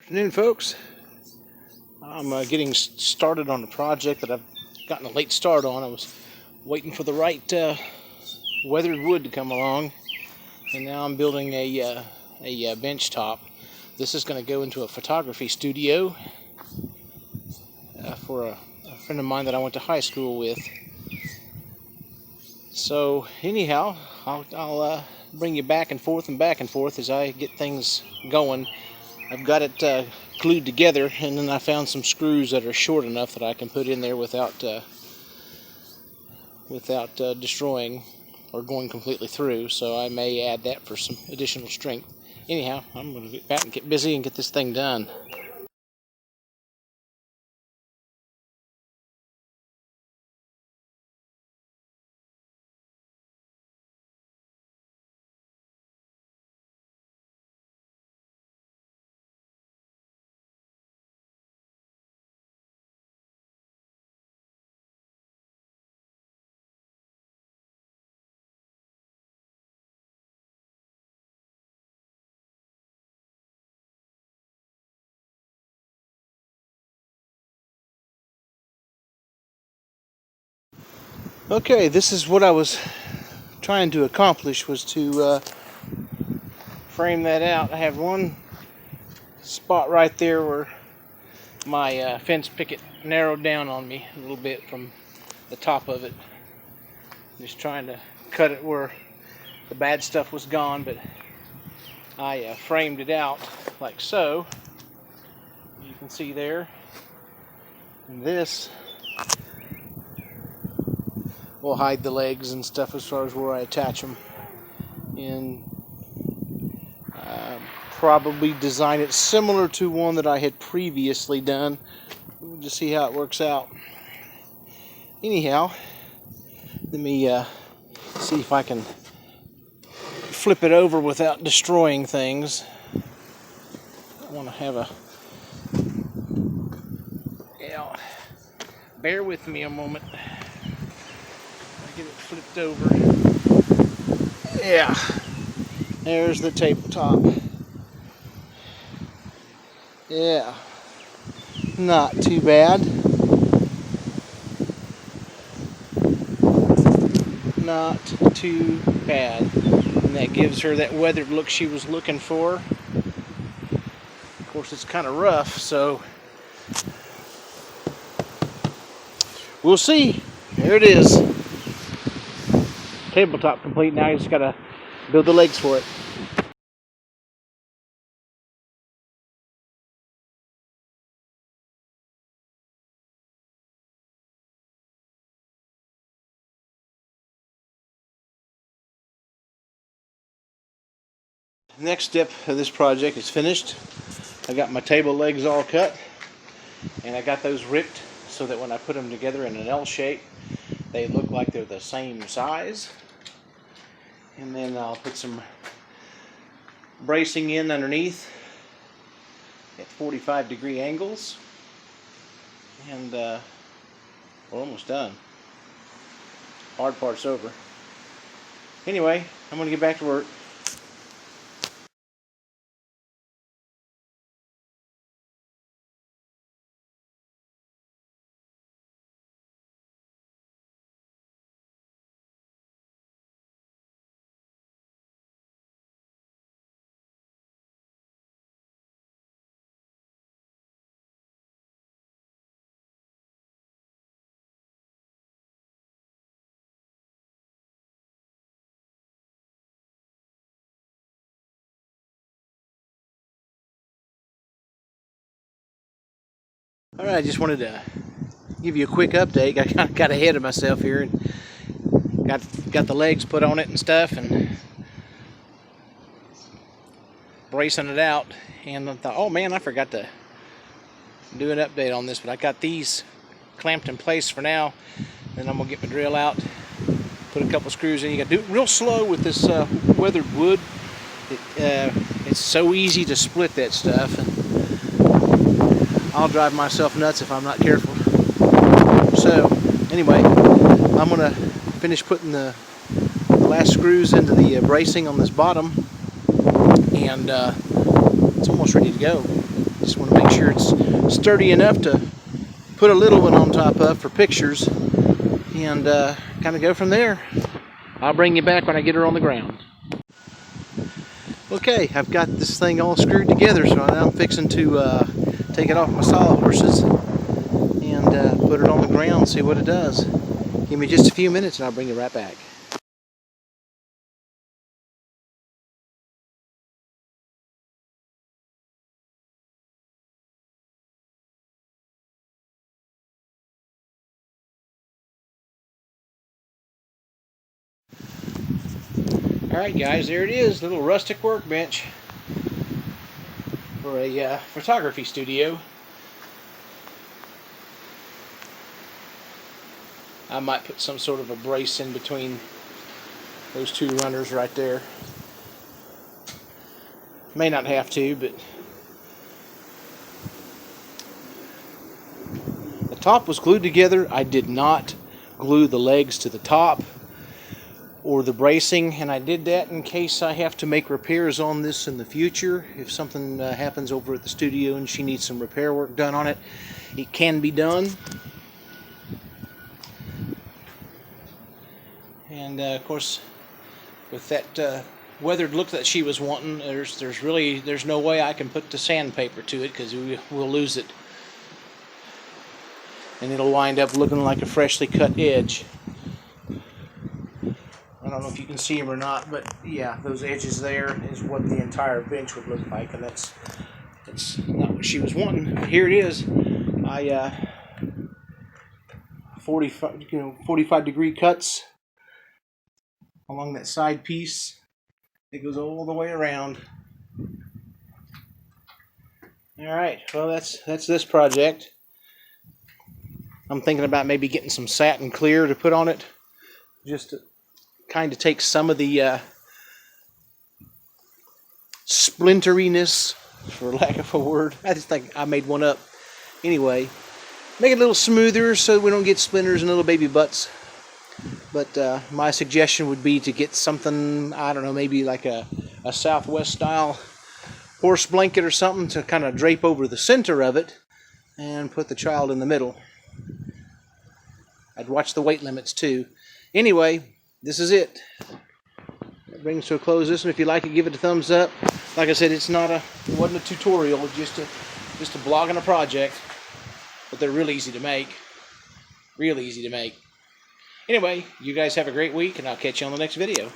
Afternoon, folks. I'm getting started on a project that I've gotten a late start on. I was waiting for the right weathered wood to come along, and now I'm building a bench top. This is going to go into a photography studio for a friend of mine that I went to high school with. So anyhow, I'll bring you back and forth as I get things going. I've got it glued together, and then I found some screws that are short enough that I can put in there without destroying or going completely through. So I may add that for some additional strength. Anyhow, I'm going to get back and get busy and get this thing done. Okay, this is what I was trying to accomplish, was to frame that out. I have one spot right there where my fence picket narrowed down on me a little bit from the top of it. Just trying to cut it where the bad stuff was gone, but I framed it out like so. You can see there. And this will hide the legs and stuff as far as where I attach them. And probably design it similar to one that I had previously done. We'll just see how it works out. Anyhow, let me see if I can flip it over without destroying things. I want to have a... Yeah, bear with me a moment. Get it flipped over. Yeah, there's the tabletop. Yeah, not too bad. Not too bad. And that gives her that weathered look she was looking for. Of course, it's kind of rough, so we'll see. There it is. Tabletop complete. Now you just gotta build the legs for it. Next step of this project is finished. I got my table legs all cut, and I got those ripped so that when I put them together in an L shape, they look like they're the same size. And then I'll put some bracing in underneath at 45-degree angles, and we're almost done. Hard part's over. Anyway, I'm going to get back to work. Alright, I just wanted to give you a quick update. I kind of got ahead of myself here and got the legs put on it and stuff and bracing it out, and I thought, oh man, I forgot to do an update on this, but I got these clamped in place for now. Then I'm gonna get my drill out, put a couple screws in. You gotta do it real slow with this weathered wood. It's so easy to split that stuff, and I'll drive myself nuts if I'm not careful. So anyway, I'm gonna finish putting the last screws into the bracing on this bottom, and it's almost ready to go. Just want to make sure it's sturdy enough to put a little one on top of for pictures, and kind of go from there. I'll bring you back when I get her on the ground. Okay, I've got this thing all screwed together, so now I'm fixing to take it off my sawhorses and put it on the ground, see what it does. Give me just a few minutes and I'll bring you right back. Alright guys, there it is, little rustic workbench for a photography studio. I might put some sort of a brace in between those two runners right there. May not have to, but the top was glued together. I did not glue the legs to the top or the bracing, and I did that in case I have to make repairs on this in the future. If something happens over at the studio and she needs some repair work done on it, it can be done. And of course, with that weathered look that she was wanting, there's no way I can put the sandpaper to it, because we'll lose it, and it'll wind up looking like a freshly cut edge. I don't know if you can see them or not, but yeah, those edges there is what the entire bench would look like, and that's not what she was wanting. Here it is. I 45 degree cuts along that side piece. It goes all the way around. All right, well that's this project. I'm thinking about maybe getting some satin clear to put on it, just to kind of take some of the splinteriness, for lack of a word. I just think I made one up. Anyway, make it a little smoother so we don't get splinters and little baby butts. But my suggestion would be to get something, I don't know, maybe like a Southwest style horse blanket or something to kind of drape over the center of it and put the child in the middle. I'd watch the weight limits too. Anyway, this is it. That brings to a close this one. If you like it, give it a thumbs up. Like I said, it wasn't a tutorial, just a blog and a project. But they're real easy to make. Real easy to make. Anyway, you guys have a great week, and I'll catch you on the next video.